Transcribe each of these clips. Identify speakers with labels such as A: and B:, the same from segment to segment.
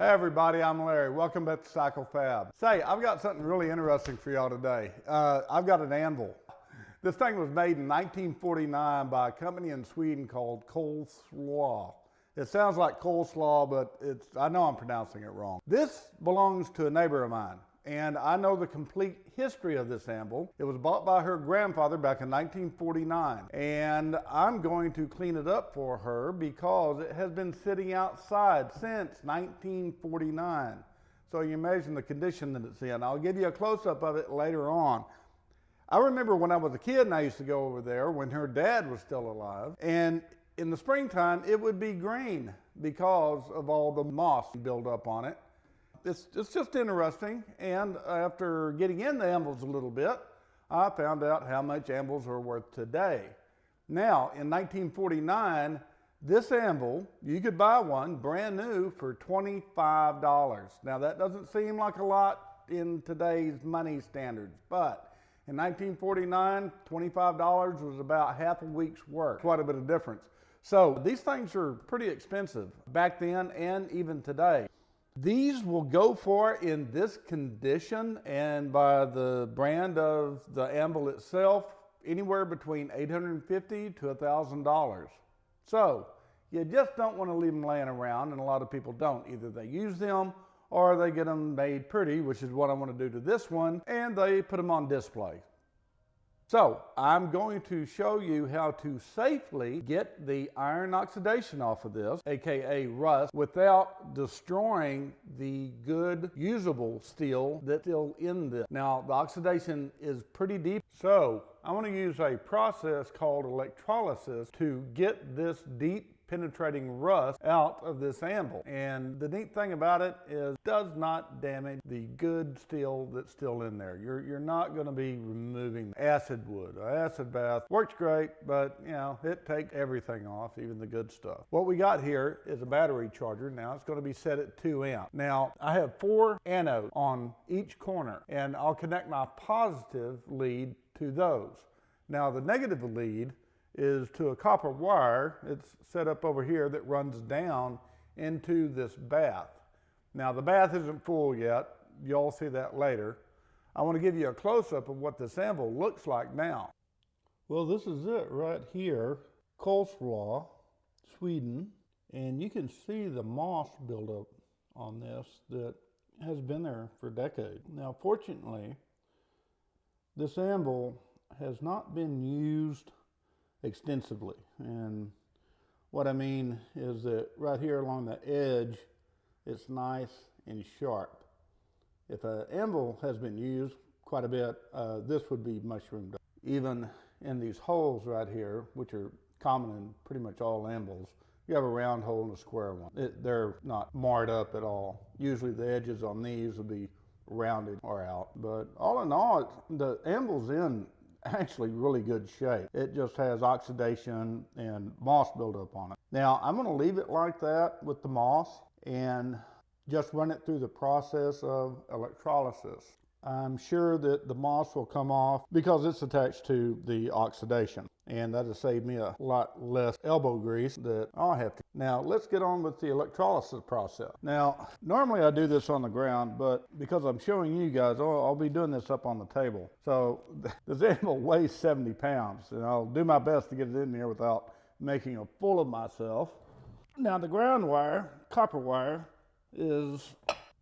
A: Hey everybody, I'm Larry. Welcome back to Cycle Fab. Say, I've got something really interesting for y'all today. I've got an anvil. This thing was made in 1949 by a company in Sweden called Coleslaw. It sounds like coleslaw, but I know I'm pronouncing it wrong. This belongs to a neighbor of mine, and I know the complete history of this anvil. It was bought by her grandfather back in 1949, and I'm going to clean it up for her because it has been sitting outside since 1949. So you imagine the condition that it's in. I'll give you a close-up of it later on. I remember when I was a kid and I used to go over there when her dad was still alive, and in the springtime it would be green because of all the moss built up on it. It's just interesting, and after getting in the anvils a little bit, I found out how much anvils are worth today. Now, in 1949, this anvil, you could buy one brand new for $25. Now, that doesn't seem like a lot in today's money standards, but in 1949, $25 was about half a week's work, quite a bit of difference. So these things are pretty expensive back then and even today. These will go for, in this condition and by the brand of the anvil itself, anywhere between $850 to $1,000. So you just don't want to leave them laying around, and a lot of people don't. Either they use them or they get them made pretty, which is what I want to do to this one, and they put them on display. So I'm going to show you how to safely get the iron oxidation off of this, aka rust, without destroying the good usable steel that's still in this. Now the oxidation is pretty deep, so I want to use a process called electrolysis to get this deep penetrating rust out of this anvil. And the neat thing about it is it does not damage the good steel that's still in there. You're not going to be removing acid wood. An acid bath works great, but you know, it takes everything off, even the good stuff. What we got here is a battery charger. Now it's going to be set at 2 amp. Now I have 4 anodes on each corner, and I'll connect my positive lead to those. Now the negative lead is to a copper wire. It's set up over here that runs down into this bath. Now the bath isn't full yet. You'll see that later. I want to give you a close-up of what this anvil looks like now. Well, this is it right here, Coleslaw, Sweden, and you can see the moss buildup on this that has been there for decades. Now fortunately, this anvil has not been used extensively, and what I mean is that right here along the edge it's nice and sharp. If an anvil has been used quite a bit, this would be mushroomed up. Even in these holes right here, which are common in pretty much all anvils, you have a round hole and a square one. They're not marred up at all. Usually the edges on these will be rounded or out, but all in all, the anvil's in actually really good shape. It just has oxidation and moss buildup on it. Now I'm going to leave it like that with the moss and just run it through the process of electrolysis. I'm sure that the moss will come off because it's attached to the oxidation, and that'll save me a lot less elbow grease that I'll have to. Now let's get on with the electrolysis process. Now normally I do this on the ground, but because I'm showing you guys, I'll be doing this up on the table. So this anvil weighs 70 pounds, and I'll do my best to get it in there without making a fool of myself. Now the ground wire, copper wire, is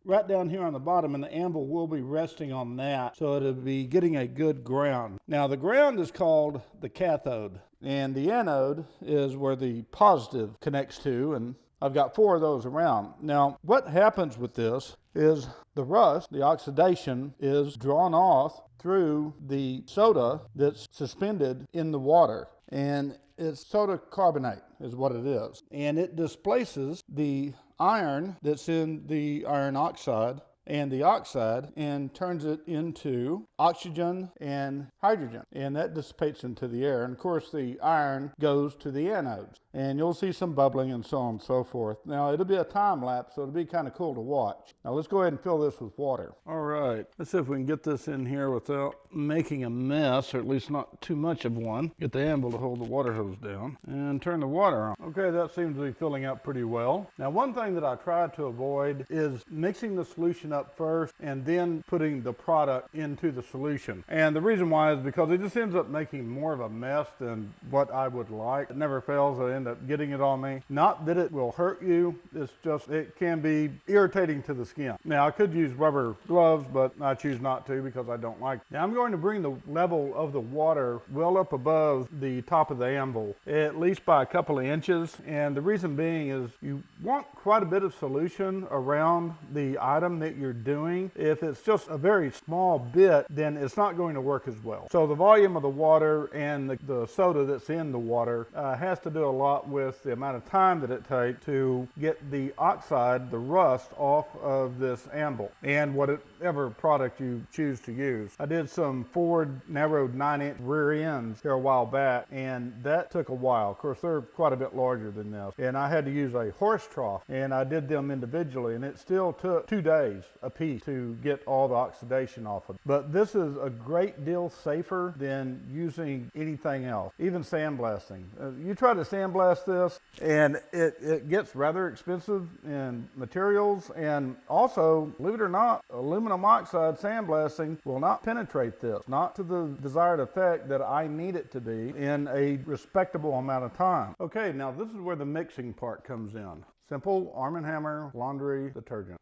A: right down here on the bottom, and the anvil will be resting on that, so it'll be getting a good ground. Now the ground is called the cathode, and the anode is where the positive connects to, and I've got 4 of those around. Now what happens with this is the rust, the oxidation, is drawn off through the soda that's suspended in the water, and it's soda carbonate is what it is, and it displaces the iron that's in the iron oxide and the oxide and turns it into oxygen and hydrogen, and that dissipates into the air, and of course the iron goes to the anodes. and you'll see some bubbling and so on and so forth. Now it'll be a time lapse, so it'll be kind of cool to watch. Now let's go ahead and fill this with water. All right, let's see if we can get this in here without making a mess, or at least not too much of one. Get the anvil to hold the water hose down and turn the water on. Okay, that seems to be filling up pretty well. Now one thing that I try to avoid is mixing the solution up first and then putting the product into the solution. And the reason why is because it just ends up making more of a mess than what I would like. It never fails to end up getting it on me. Not that it will hurt you, it's just it can be irritating to the skin. Now I could use rubber gloves, but I choose not to because I don't like it. Now I'm going to bring the level of the water well up above the top of the anvil, at least by a couple of inches. And the reason being is you want quite a bit of solution around the item that you're doing. If it's just a very small bit, then it's not going to work as well. So the volume of the water and the soda that's in the water has to do a lot with the amount of time that it takes to get the oxide, the rust, off of this anvil and whatever product you choose to use. I did some Ford narrowed 9-inch rear ends here a while back, and that took a while. Of course, they're quite a bit larger than this, and I had to use a horse trough, and I did them individually, and it still took 2 days a piece to get all the oxidation off of it. But this is a great deal safer than using anything else, even sandblasting. You try to sandblast this, and it gets rather expensive in materials, and also, believe it or not, aluminum oxide sandblasting will not penetrate this, not to the desired effect that I need it to be in a respectable amount of time. Okay, now this is where the mixing part comes in. Simple Arm & Hammer laundry detergent.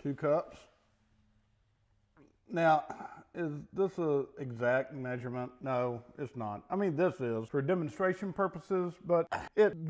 A: 2 cups. Now, is this an exact measurement? No, it's not. I mean, this is for demonstration purposes, but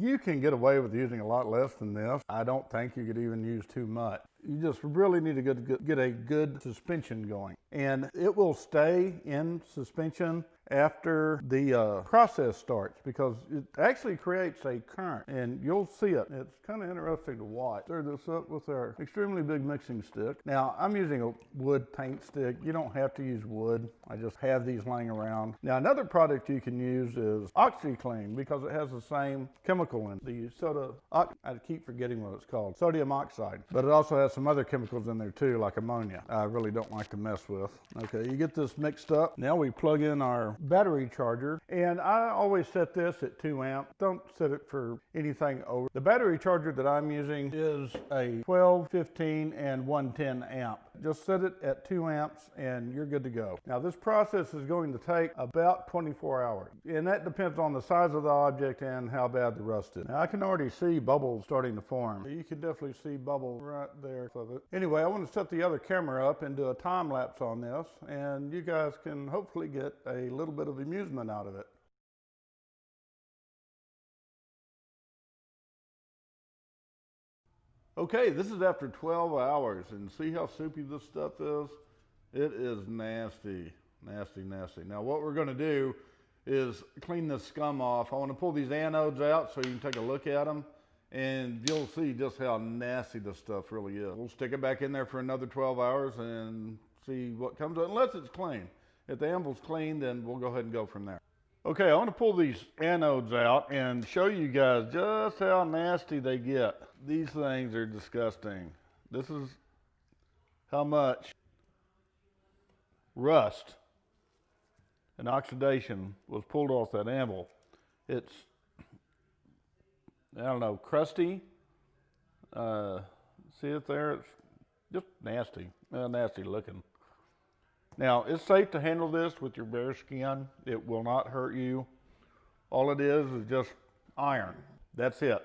A: you can get away with using a lot less than this. I don't think you could even use too much. You just really need to get a good suspension going. And it will stay in suspension after the process starts, because it actually creates a current, and you'll see it. It's kind of interesting to watch. Stir this up with our extremely big mixing stick. Now, I'm using a wood paint stick. You don't have to use wood. I just have these laying around. Now, another product you can use is OxyClean, because it has the same chemical in it. The soda, I keep forgetting what it's called, sodium oxide, but it also has some other chemicals in there too, like ammonia. I really don't like to mess with. Okay, you get this mixed up. Now we plug in our battery charger, and I always set this at 2 amp. Don't set it for anything over. The battery charger that I'm using is a 12, 15, and 110 amp. Just set it at 2 amps and you're good to go. Now this process is going to take about 24 hours, and that depends on the size of the object and how bad the rust is. Now I can already see bubbles starting to form. You can definitely see bubbles right there of it. Anyway, I want to set the other camera up and do a time lapse on this, and you guys can hopefully get a little bit of amusement out of it. Okay, this is after 12 hours, and see how soupy this stuff is? It is nasty, nasty, nasty. Now what we're going to do is clean this scum off. I want to pull these anodes out so you can take a look at them, and you'll see just how nasty this stuff really is. We'll stick it back in there for another 12 hours and see what comes up, unless it's clean. If the anvil's clean, then we'll go ahead and go from there. Okay, I want to pull these anodes out and show you guys just how nasty they get. These things are disgusting. This is how much rust and oxidation was pulled off that anvil. It's, I don't know, crusty. See it there? It's just nasty, nasty looking. Now, it's safe to handle this with your bare skin. It will not hurt you. All it is just iron. That's it.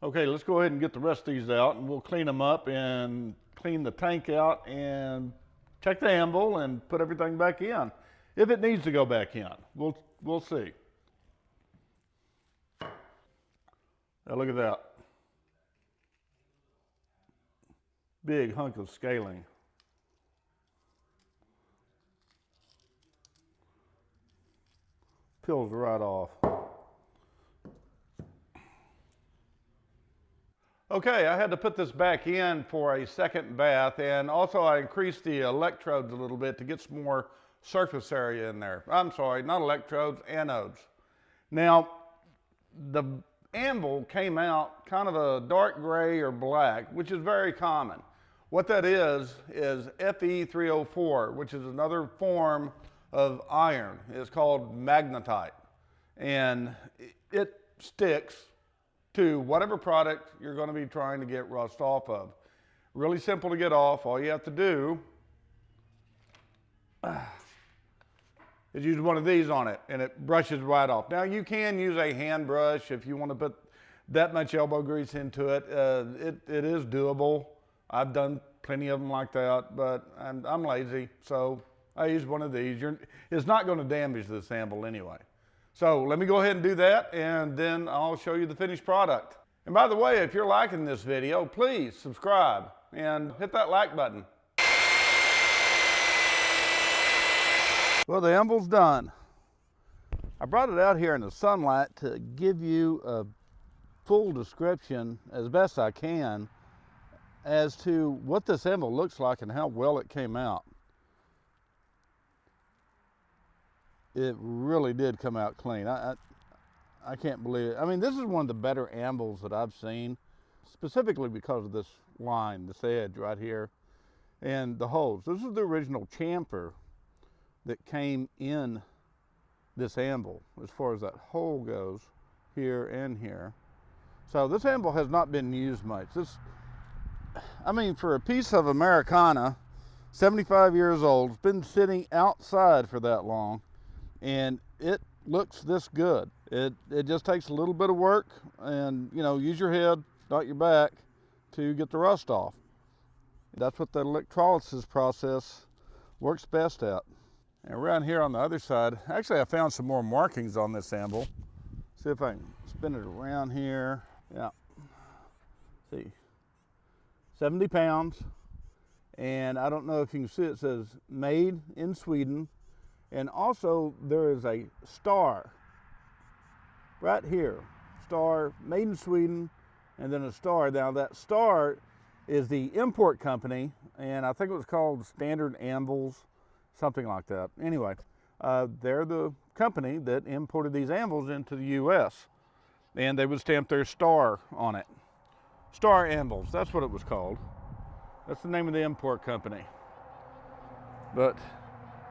A: Okay, let's go ahead and get the rest of these out, and we'll clean them up and clean the tank out and check the anvil and put everything back in. If it needs to go back in, we'll see. Now look at that. Big hunk of scaling. Peels right off. Okay, I had to put this back in for a second bath, and also I increased the electrodes a little bit to get some more surface area in there. I'm sorry, not electrodes, anodes. Now, the anvil came out kind of a dark gray or black, which is very common. What that is Fe3O4, which is another form of iron. It's called magnetite. And it sticks to whatever product you're going to be trying to get rust off of. Really simple to get off. All you have to do is use one of these on it, and it brushes right off. Now, you can use a hand brush if you want to put that much elbow grease into it. It is doable. I've done plenty of them like that, but I'm lazy, so I use one of these. It's not going to damage this anvil anyway. So let me go ahead and do that, and then I'll show you the finished product. And by the way, if you're liking this video, please subscribe and hit that like button. Well, the anvil's done. I brought it out here in the sunlight to give you a full description as best I can as to what this anvil looks like and how well it came out. It really did come out clean. I can't believe it. I mean, this is one of the better anvils that I've seen, specifically because of this line, this edge right here, and the holes. This is the original chamfer that came in this anvil as far as that hole goes, here and here. So this anvil has not been used much. I mean, for a piece of Americana, 75 years old, it's been sitting outside for that long, and it looks this good. It just takes a little bit of work, and use your head, not your back, to get the rust off. That's what the electrolysis process works best at. And around here on the other side, actually I found some more markings on this anvil. See if I can spin it around here. Yeah, see, 70 pounds. And I don't know if you can see, it says made in Sweden. And also there is a star right here, star, made in Sweden, and then a star. Now that star is the import company, and I think it was called Standard Anvils, something like that. Anyway, they're the company that imported these anvils into the US, and they would stamp their star on it. Star Anvils, that's what it was called. That's the name of the import company. But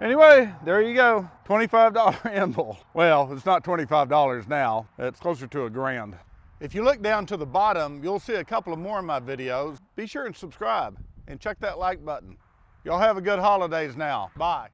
A: anyway, there you go, $25 anvil. Well, it's not $25 now, it's closer to $1,000. If you look down to the bottom, you'll see a couple of more of my videos. Be sure and subscribe and check that like button. Y'all have a good holidays now. Bye.